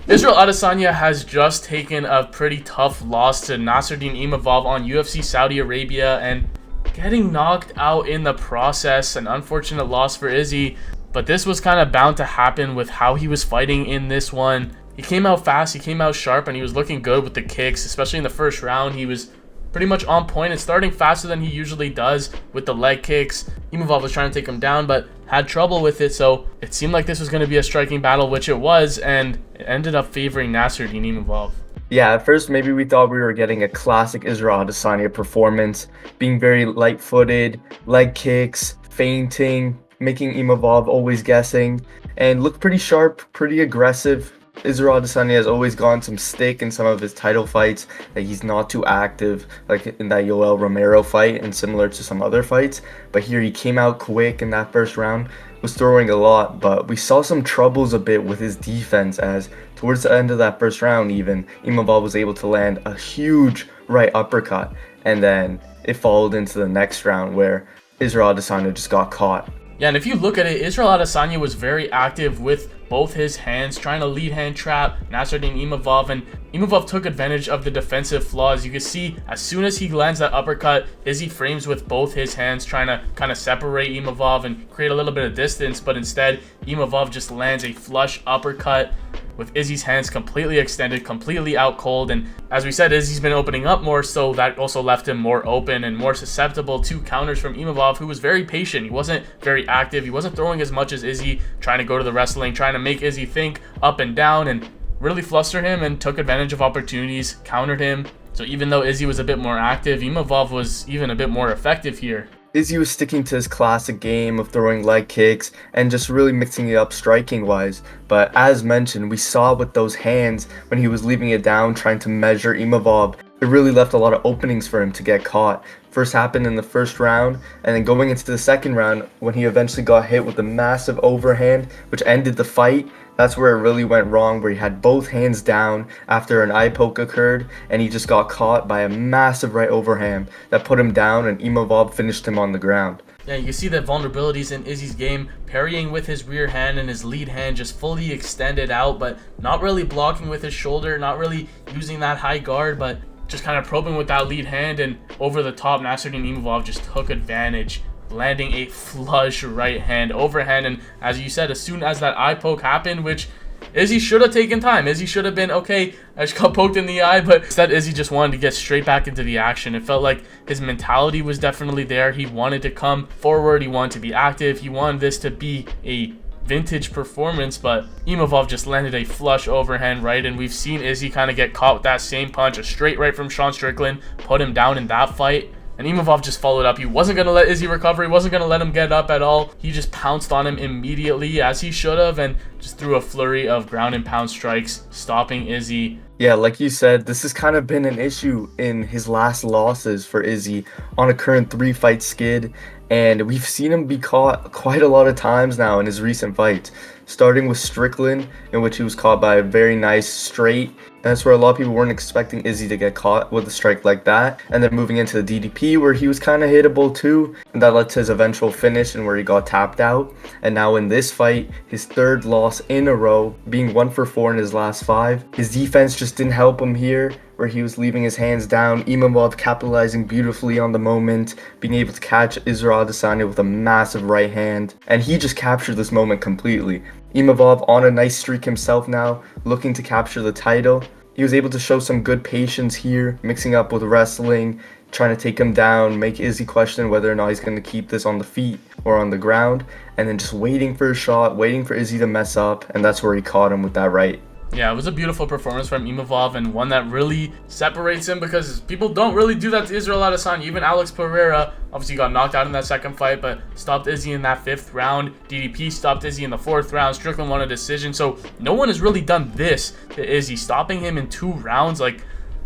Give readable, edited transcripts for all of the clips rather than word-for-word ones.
Israel Adesanya has just taken a pretty tough loss to Nassourdine Imavov on UFC Saudi Arabia and getting knocked out in the process. An unfortunate loss for Izzy, but this was kind of bound to happen with how he was fighting in this one. He came out fast, he came out sharp, and he was looking good with the kicks, especially in the first round. He was pretty much on point and starting faster than he usually does with the leg kicks. Imavov was trying to take him down, but had trouble with it, so it seemed like this was going to be a striking battle, which it was, and it ended up favoring Nassourdine Imavov. Yeah, at first maybe we thought we were getting a classic Israel Adesanya performance, being very light-footed, leg kicks, feinting, making Imavov always guessing, and looked pretty sharp, pretty aggressive. Israel Adesanya has always gotten some stick in some of his title fights, that he's not too active, like in that Yoel Romero fight and similar to some other fights. But here he came out quick in that first round, was throwing a lot, but we saw some troubles a bit with his defense as towards the end of that first round even, Imavov was able to land a huge right uppercut, and then it followed into the next round where Israel Adesanya just got caught. Yeah, and if you look at it, Israel Adesanya was very active with both his hands, trying to lead hand trap Nassourdine Imavov, and Imavov took advantage of the defensive flaws. You can see as soon as he lands that uppercut, Izzy frames with both his hands, trying to kind of separate Imavov and create a little bit of distance, but instead Imavov just lands a flush uppercut with Izzy's hands completely extended, completely out cold. And as we said, Izzy's been opening up more, so that also left him more open and more susceptible to counters from Imavov, who was very patient. He wasn't very active. He wasn't throwing as much as Izzy, trying to go to the wrestling, trying to make Izzy think up and down and really fluster him, and took advantage of opportunities, countered him. So even though Izzy was a bit more active, Imavov was even a bit more effective here. Izzy was sticking to his classic game of throwing leg kicks and just really mixing it up striking wise. But as mentioned, we saw with those hands when he was leaving it down trying to measure Imavov, it really left a lot of openings for him to get caught. First happened in the first round, and then going into the second round when he eventually got hit with a massive overhand which ended the fight. That's where it really went wrong, where he had both hands down after an eye poke occurred, and he just got caught by a massive right overhand that put him down, and Imavov finished him on the ground. Yeah, you can see the vulnerabilities in Izzy's game, parrying with his rear hand and his lead hand just fully extended out, but not really blocking with his shoulder, not really using that high guard, but just kind of probing with that lead hand, and over the top, Nassourdine Imavov just took advantage, landing a flush right hand overhand. And as you said, as soon as that eye poke happened, which Izzy should have taken time, Izzy should have been, okay, I just got poked in the eye, but instead Izzy just wanted to get straight back into the action. It felt like his mentality was definitely there. He wanted to come forward, he wanted to be active, he wanted this to be a vintage performance, but Imavov just landed a flush overhand right, and we've seen Izzy kind of get caught with that same punch, a straight right from Sean Strickland, put him down in that fight. And Imavov just followed up. He wasn't going to let Izzy recover. He wasn't going to let him get up at all. He just pounced on him immediately, as he should have, and just threw a flurry of ground and pound strikes, stopping Izzy. Yeah, like you said, this has kind of been an issue in his last losses for Izzy on a current 3-fight skid, and we've seen him be caught quite a lot of times now in his recent fights, starting with Strickland, in which he was caught by a very nice straight. That's where a lot of people weren't expecting Izzy to get caught with a strike like that. And then moving into the DDP, where he was kind of hittable too, and that led to his eventual finish and where he got tapped out. And now in this fight, his third loss in a row, being 1 for 4 in his last 5. His defense just didn't help him here, where he was leaving his hands down. Imavov capitalizing beautifully on the moment, being able to catch Israel Adesanya with a massive right hand, and he just captured this moment completely. Imavov on a nice streak himself now, looking to capture the title. He was able to show some good patience here, mixing up with wrestling, trying to take him down, make Izzy question whether or not he's going to keep this on the feet or on the ground, and then just waiting for a shot, waiting for Izzy to mess up, and that's where he caught him with that right. Yeah, it was a beautiful performance from Imavov, and one that really separates him, because people don't really do that to Israel Adesanya. Even Alex Pereira obviously got knocked out in that second fight, but stopped Izzy in that 5th round. DDP stopped Izzy in the 4th round. Strickland won a decision. So no one has really done this to Izzy, stopping him in 2 rounds. Like,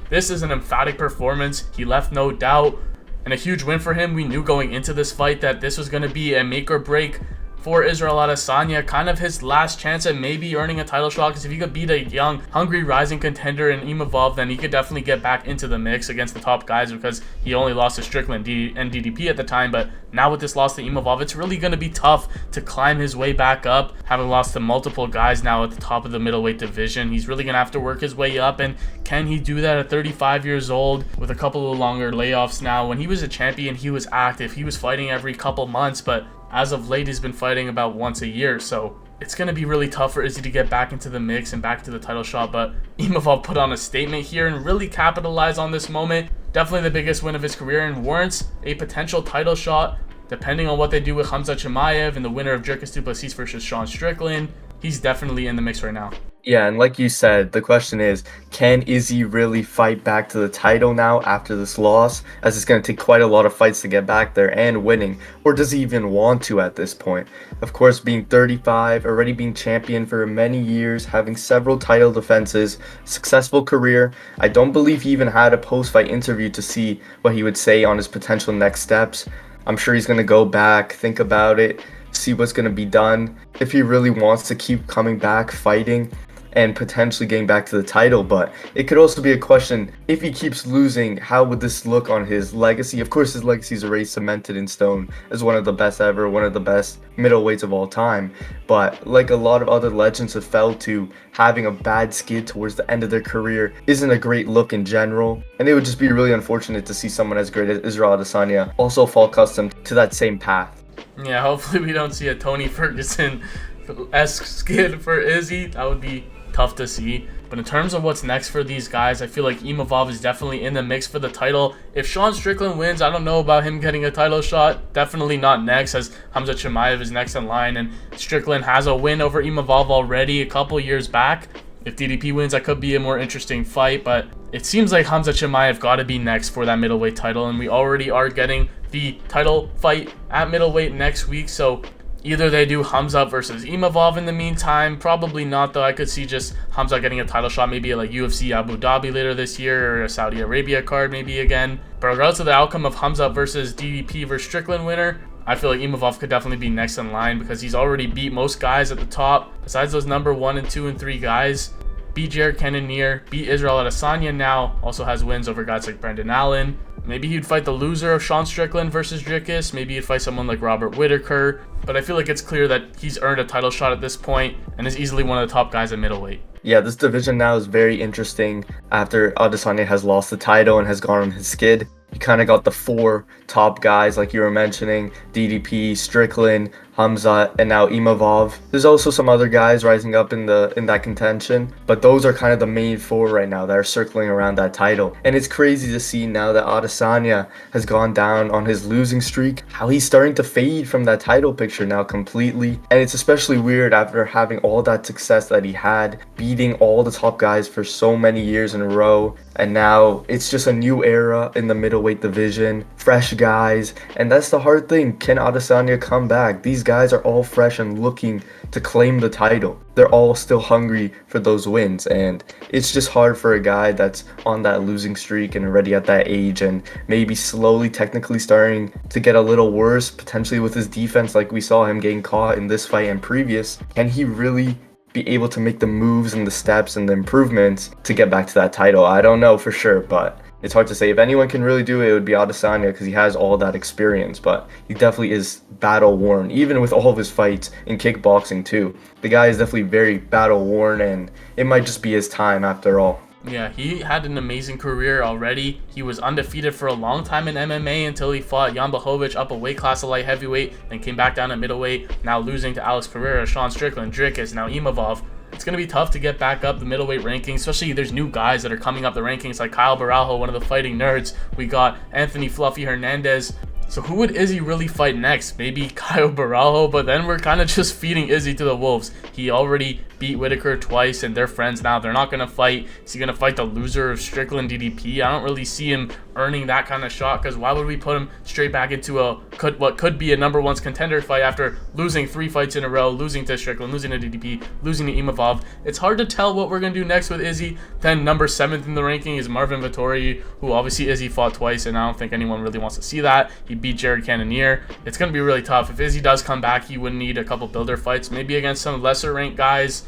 this is an emphatic performance. He left no doubt, and a huge win for him. We knew going into this fight that this was going to be a make or break for Israel Adesanya, kind of his last chance at maybe earning a title shot, because if he could beat a young, hungry, rising contender in Imavov, then he could definitely get back into the mix against the top guys, because he only lost to Strickland and DDP at the time. But now with this loss to Imavov, it's really going to be tough to climb his way back up, having lost to multiple guys now at the top of the middleweight division. He's really going to have to work his way up, and can he do that at 35 years old with a couple of longer layoffs now? When he was a champion, he was active. He was fighting every couple months, but as of late, he's been fighting about once a year, so it's going to be really tough for Izzy to get back into the mix and back to the title shot. But Imavov put on a statement here and really capitalized on this moment. Definitely the biggest win of his career and warrants a potential title shot, depending on what they do with Khamzat Chimaev and the winner of Dricus du Plessis versus Sean Strickland. He's definitely in the mix right now. Yeah, and like you said, the question is, can Izzy really fight back to the title now after this loss, as it's going to take quite a lot of fights to get back there and winning, or does he even want to at this point? Of course, being 35, already being champion for many years, having several title defenses, successful career, I don't believe he even had a post-fight interview to see what he would say on his potential next steps. I'm sure he's going to go back, think about it, see what's going to be done, if he really wants to keep coming back, fighting, and potentially getting back to the title. But it could also be a question, if he keeps losing, how would this look on his legacy? Of course, his legacy is already cemented in stone as one of the best ever, one of the best middleweights of all time. But like a lot of other legends have fell to, having a bad skid towards the end of their career isn't a great look in general. And it would just be really unfortunate to see someone as great as Israel Adesanya also fall accustomed to that same path. Yeah, hopefully we don't see a Tony Ferguson-esque skid for Izzy. That would be tough to see. But in terms of what's next for these guys, I feel like Imavov is definitely in the mix for the title. If Sean Strickland wins, I don't know about him getting a title shot. Definitely not next, as Khamzat Chimaev is next in line, and Strickland has a win over Imavov already a couple years back. If DDP wins, that could be a more interesting fight, but it seems like Khamzat Chimaev got to be next for that middleweight title, and we already are getting the title fight at middleweight next week. So either they do Khamzat versus Imavov in the meantime. Probably not, though. I could see just Khamzat getting a title shot, maybe at like UFC Abu Dhabi later this year, or a Saudi Arabia card maybe again. But regardless of the outcome of Khamzat versus DDP versus Strickland winner, I feel like Imavov could definitely be next in line, because he's already beat most guys at the top. Besides those number 1 and 2 and 3 guys, beat Jared Cannonier, beat Israel Adesanya now, also has wins over guys like Brendan Allen. Maybe he'd fight the loser of Sean Strickland versus Dricus. Maybe he'd fight someone like Robert Whittaker. But I feel like it's clear that he's earned a title shot at this point and is easily one of the top guys at middleweight. Yeah, this division now is very interesting after Adesanya has lost the title and has gone on his skid. You kind of got the 4 top guys like you were mentioning, DDP, Strickland, Khamzat, and now Imavov. There's also some other guys rising up in that contention, but those are kind of the main 4 right now that are circling around that title. And it's crazy to see now that Adesanya has gone down on his losing streak, how he's starting to fade from that title picture now completely. And it's especially weird after having all that success that he had, beating all the top guys for so many years in a row. And now it's just a new era in the middleweight division, fresh guys, and that's the hard thing. Can Adesanya come back? These guys are all fresh and looking to claim the title. They're all still hungry for those wins, and it's just hard for a guy that's on that losing streak and already at that age and maybe slowly technically starting to get a little worse, potentially with his defense, like we saw him getting caught in this fight and previous. Can he really be able to make the moves and the steps and the improvements to get back to that title? I don't know for sure, but it's hard to say. If anyone can really do it, it would be Adesanya, because he has all that experience, but he definitely is battle worn, even with all of his fights in kickboxing too. The guy is definitely very battle worn, and it might just be his time after all. Yeah, he had an amazing career already. He was undefeated for a long time in MMA until he fought Jan Blachowicz up a weight class of light heavyweight, then came back down at middleweight, now losing to Alex Pereira, Sean Strickland, Dricus, now Imavov. It's going to be tough to get back up the middleweight rankings, especially there's new guys that are coming up the rankings like Kyle Baralho, one of the fighting nerds. We got Anthony Fluffy Hernandez. So who would Izzy really fight next? Maybe Kyle Baralho, but then we're kind of just feeding Izzy to the wolves. He already beat Whitaker twice and they're friends now. They're not going to fight. Is he going to fight the loser of Strickland DDP? I don't really see him earning that kind of shot, because why would we put him straight back into what could be a #1 contender fight after losing 3 fights in a row, losing to Strickland, losing to DDP, losing to Imavov? It's hard to tell what we're going to do next with Izzy. Then number 7th in the ranking is Marvin Vettori, who obviously Izzy fought twice, and I don't think anyone really wants to see that. He beat Jared Cannonier. It's going to be really tough. If Izzy does come back, he would need a couple builder fights, maybe against some lesser ranked guys.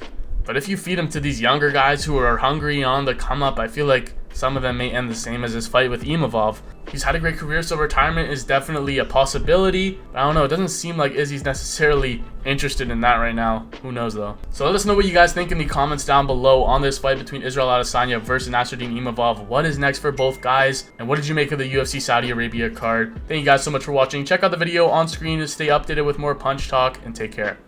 But if you feed him to these younger guys who are hungry on the come up, I feel like some of them may end the same as his fight with Imavov. He's had a great career, so retirement is definitely a possibility. I don't know, it doesn't seem like Izzy's necessarily interested in that right now. Who knows though? So let us know what you guys think in the comments down below on this fight between Israel Adesanya versus Nassourdine Imavov. What is next for both guys? And what did you make of the UFC Saudi Arabia card? Thank you guys so much for watching. Check out the video on screen to stay updated with more punch talk, and take care.